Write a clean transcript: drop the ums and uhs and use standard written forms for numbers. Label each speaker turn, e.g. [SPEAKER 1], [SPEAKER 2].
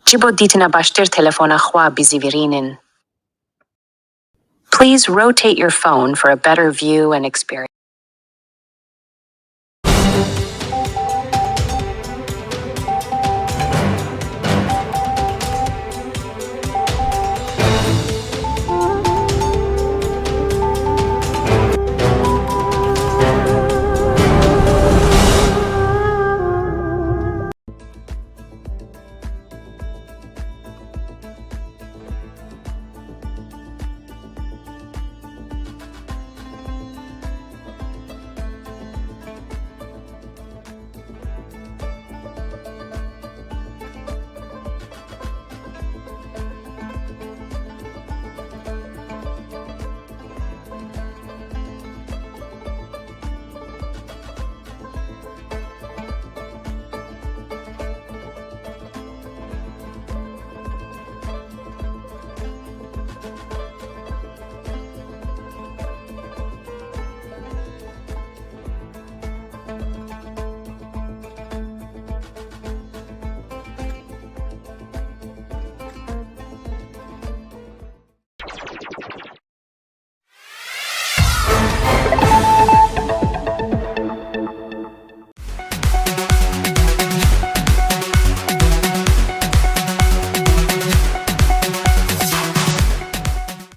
[SPEAKER 1] جی بۆ دیتنە باشتر تەلەفۆنە خوا بیزیڤێرینن. Please rotate your phone for a better view and experience.